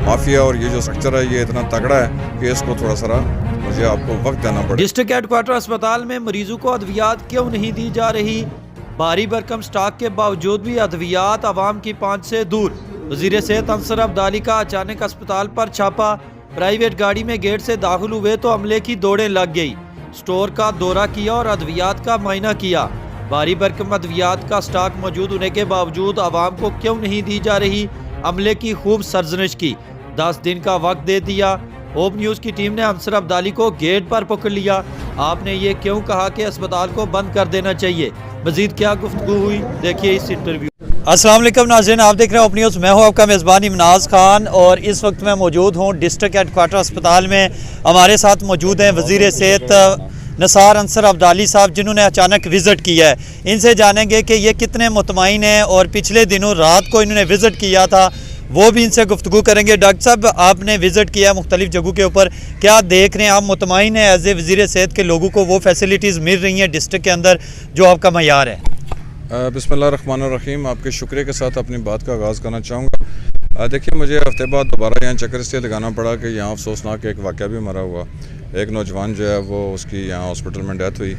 Mafia और ये जो स्ट्रक्चर है ये इतना तगड़ा है कि इसको थोड़ा सा मुझे आपको वक्त देना पड़ेगा। डिस्ट्रिक्ट हेडक्वार्टर अस्पताल में मरीजों को अद्वियात क्यों नहीं दी जा रही? भारी भरकम स्टॉक के बावजूद भी अद्वियात आवाम की पहुंच से दूर। वजीर सेहत अंसर अब्दाली का अचानक अस्पताल पर छापा। प्राइवेट गाड़ी में गेट से दाखिल हुए तो अमले की दौड़ें लग गई। स्टोर का दौरा किया और अद्वियात का मायना किया। भारी भरकम अद्वियात का स्टॉक मौजूद होने के बावजूद आवाम को क्यों नहीं दी जा रही? अमले की खूब सरजनिश की। 10 दिन का वक्त दे दिया। होप न्यूज की टीम ने अंसर अब्दाली को गेट पर पकड़ लिया। आपने ये क्यों कहा कि अस्पताल को बंद कर देना चाहिए? मजीद क्या गुफ्तगू हुई, देखिए इस इंटरव्यू। अस्सलाम वालेकुम नाज़रीन, आप देख रहे हैं ओपन न्यूज़। मैं हूं आपका मेज़बान इमनाज़ खान और इस वक्त मैं मौजूद हूं डिस्ट्रिक्ट हेडक्वार्टर अस्पताल में। हमारे साथ मौजूद हैं वज़ीर सेहत निसार अंसर अब्दाली साहब, जिन्होंने अचानक विज़िट किया है। इनसे जानेंगे कि ये कितने मुतमईन हैं और पिछले दिनों रात को इन्होंने विज़िट किया था, वो भी इनसे गुफ्तगू करेंगे। डॉक्टर साहब, आपने विज़िट किया मुख्तलिफ जगहों के ऊपर, क्या देख रहे हैं आप? मुतमईन है एज ए वज़ीर सेहत के लोगों को वो फैसिलिटीज़ मिल रही हैं डिस्ट्रिक्ट के अंदर जो आपका मयार है? बिस्मिल्लाहिर्रहमानिर्रहीम, आपके शुक्रिया के साथ अपनी बात का आगाज़ करना चाहूँगा। देखिए, मुझे हफ्ते बाद दोबारा यहाँ चक्कर इसलिए लगाना पड़ा कि यहाँ अफसोसनाक एक वाक़या भी मरा हुआ। एक नौजवान जो है वो उसकी यहाँ हॉस्पिटल में डेथ हुई।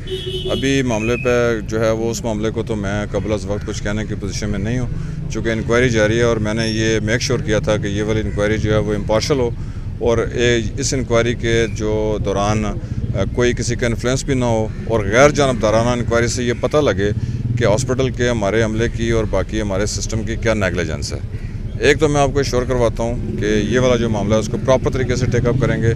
अभी मामले पे जो है वो उस मामले को तो मैं कबल अज़ वक्त कुछ कहने की पोजीशन में नहीं हूँ, चूँकि इंक्वायरी जारी है और मैंने ये मेक श्योर किया था कि ये वाली इंक्वायरी जो है वो इम्पार्शल हो और इस इंक्वायरी के जो दौरान कोई किसी का इन्फ्लुएंस भी ना हो और गैर जानबदाराना इंक्वायरी से ये पता लगे कि हॉस्पिटल के हमारे अमले की और बाकी हमारे सिस्टम की क्या नेगलिजेंस है। एक तो मैं आपको श्योर करवाता हूँ कि ये वाला जो मामला है उसको प्रॉपर तरीके से टेकअप करेंगे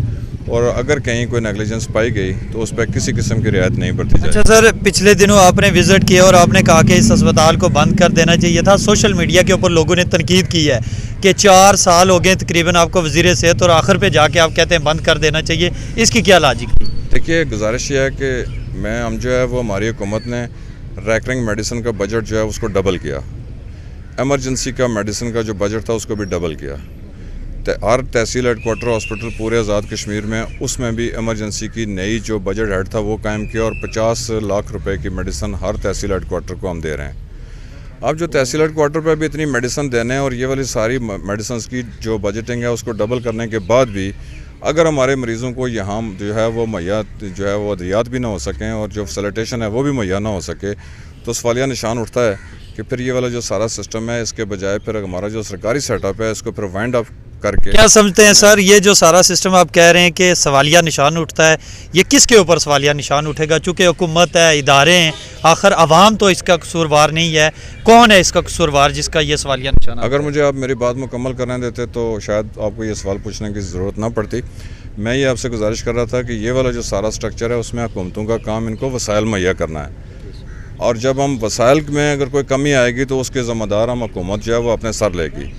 और अगर कहीं कोई नेगलिजेंस पाई गई तो उस पर किसी किस्म की रियायत नहीं बरती जाए। अच्छा सर, पिछले दिनों आपने विज़िट किया और आपने कहा कि इस अस्पताल को बंद कर देना चाहिए था। सोशल मीडिया के ऊपर लोगों ने तनकीद की है कि 4 साल हो गए तकरीबन आपको वज़ीर सेहत और आखिर पे जाके आप कहते हैं बंद कर देना चाहिए, इसकी क्या लॉजिक? देखिए, गुजारिश ये है कि हम जो है वो हमारी हुकूमत ने रैकरिंग मेडिसिन का बजट जो है उसको डबल किया। एमरजेंसी का मेडिसिन का जो बजट था उसको भी डबल किया। हर तहसील हेडक्वार्टर हॉस्पिटल पूरे आज़ाद कश्मीर में उसमें भी एमरजेंसी की नई जो बजट हेड था वो कायम किया और 50 लाख रुपए की मेडिसिन हर तहसील हेडक्वार्टर को हम दे रहे हैं। अब जो तहसील हेडक्वार्टर पर भी इतनी मेडिसिन देने और ये वाली सारी मेडिसिन की जो बजटिंग है उसको डबल करने के बाद भी अगर हमारे मरीज़ों को यहाँ जो है वो मुहैया जो है वो अद्वियात भी ना हो सकें और जो फैसिलिटेशन है वो भी मुहैया ना हो सके, तो सवालिया निशान उठता है कि फिर ये वाला जो सारा सिस्टम है इसके बजाय फिर हमारा जो सरकारी सेटअप है इसको फिर वाइंड अप करके। क्या समझते हैं सर, ये जो सारा सिस्टम आप कह रहे हैं कि सवालिया निशान उठता है, ये किसके ऊपर सवालिया निशान उठेगा? चूँकि हुकूमत है, इदारे हैं, आखिर अवाम तो इसका कसूरवार नहीं है। कौन है इसका कसूरवार जिसका ये सवालिया निशान? अगर मुझे आप मेरी बात मुकम्मल करने देते तो शायद आपको ये सवाल पूछने की ज़रूरत ना पड़ती। मैं ये आपसे गुजारिश कर रहा था कि ये वाला जो सारा स्ट्रक्चर है उसमें हुकूमतों का काम इनको वसाइल मुहैया करना है और जब हम वसाइल में अगर कोई कमी आएगी तो उसके ज़िम्मेदार हम हुकूमत जो है वो अपने सर लेगी।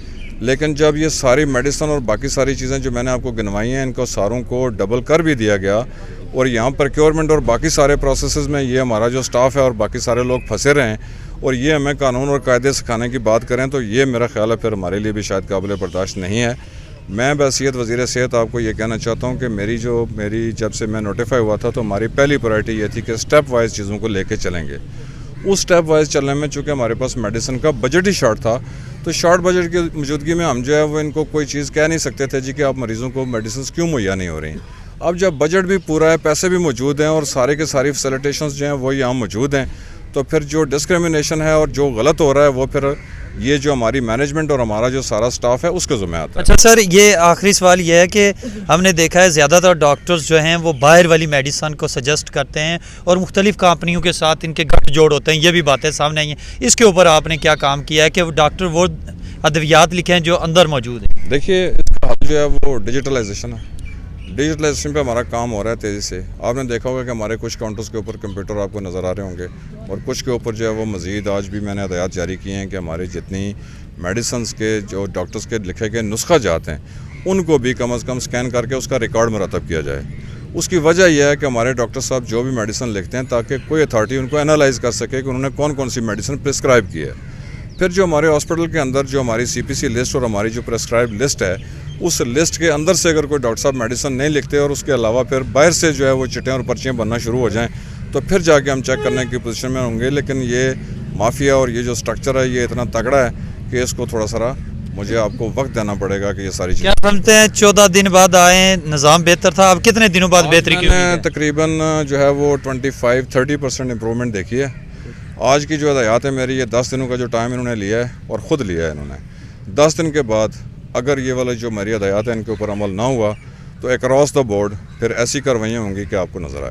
लेकिन जब ये सारी मेडिसिन और बाकी सारी चीज़ें जो मैंने आपको गिनवाई हैं इनको सारों को डबल कर भी दिया गया और यहाँ प्रोक्योरमेंट और बाकी सारे प्रोसेसेस में ये हमारा जो स्टाफ है और बाकी सारे लोग फंसे रहे हैं और ये हमें कानून और कायदे सिखाने की बात करें तो ये मेरा ख्याल है फिर हमारे लिए भी शायद काबिल बर्दाश्त नहीं है। मैं बहसीयत वज़ीर सेहत आपको ये कहना चाहता हूँ कि मेरी जब से मैं नोटिफाई हुआ था तो हमारी पहली प्रायोरिटी ये थी कि स्टेप वाइज चीज़ों को लेके चलेंगे। उस स्टेप वाइज चलने में चूँकि हमारे पास मेडिसिन का बजट ही शॉर्ट था तो शॉर्ट बजट की मौजूदगी में हम जो है वो इनको कोई चीज़ कह नहीं सकते थे जी कि आप मरीज़ों को मेडिसिन क्यों मुहैया नहीं हो रही। अब जब बजट भी पूरा है, पैसे भी मौजूद हैं और सारे के सारी फैसिलिटेशंस जो हैं वो यहाँ मौजूद हैं, तो फिर जो डिस्क्रिमिनेशन है और जो गलत हो रहा है वो फिर ये जो हमारी मैनेजमेंट और हमारा जो सारा स्टाफ है उसके ज़िम्मे आता है। अच्छा सर, ये आखिरी सवाल ये है कि हमने देखा है ज़्यादातर डॉक्टर्स जो हैं वो बाहर वाली मेडिसिन को सजेस्ट करते हैं और मुख्तलिफ कंपनियों के साथ इनके गठजोड़ होते हैं, ये भी बातें सामने आई हैं। इसके ऊपर आपने क्या काम किया है कि वो डॉक्टर वो अद्वियात लिखें जो अंदर मौजूद हैं? देखिए, इसका हल जो है वो डिजिटलाइजेशन है। डिजिटलाइजेशन पे हमारा काम हो रहा है तेज़ी से। आपने देखा होगा कि हमारे कुछ काउंटर्स के ऊपर कंप्यूटर आपको नज़र आ रहे होंगे और कुछ के ऊपर जो है वो मज़ीद आज भी मैंने हदायत जारी की हैं कि हमारी जितनी मेडिसिन के जो डॉक्टर्स के लिखे गए नुस्खा जाते हैं उनको भी कम अज़ कम स्कैन करके उसका रिकॉर्ड मुरतब किया जाए। उसकी वजह यह है कि हमारे डॉक्टर साहब जो भी मेडिसिन लिखते हैं ताकि कोई अथॉरिटी उनको एनालाइज़ कर सके कि उन्होंने कौन कौन सी मेडिसिन प्रिस्क्राइब की है। फिर जो हमारे हॉस्पिटल के अंदर जो हमारी CPC लिस्ट और हमारी जो प्रेस्क्राइब लिस्ट है उस लिस्ट के अंदर से अगर कोई डॉक्टर साहब मेडिसिन नहीं लिखते और उसके अलावा फिर बाहर से जो है वो चिट्ठें और पर्चियाँ बनना शुरू हो जाएं तो फिर जाके हम चेक करने की पोजीशन में होंगे। लेकिन ये माफिया और ये जो स्ट्रक्चर है ये इतना तगड़ा है कि इसको थोड़ा सा मुझे आपको वक्त देना पड़ेगा कि ये सारी क्या चीज़ें। समझते हैं 14 दिन बाद आए, निज़ाम बेहतर था, अब कितने दिनों बाद बेहतरी की उम्मीद मैंने है? तकरीबन जो है वो 25-30% इम्प्रूवमेंट देखी है। आज की जो हदायत है मेरी, ये 10 दिनों का जो टाइम इन्होंने लिया है और ख़ुद लिया है इन्होंने, 10 दिन के बाद अगर ये वाला जो मेरी हदायत है इनके ऊपर अमल ना हुआ तो अक्रॉस द बोर्ड फिर ऐसी कार्रवाइयाँ होंगी कि आपको नज़र आए।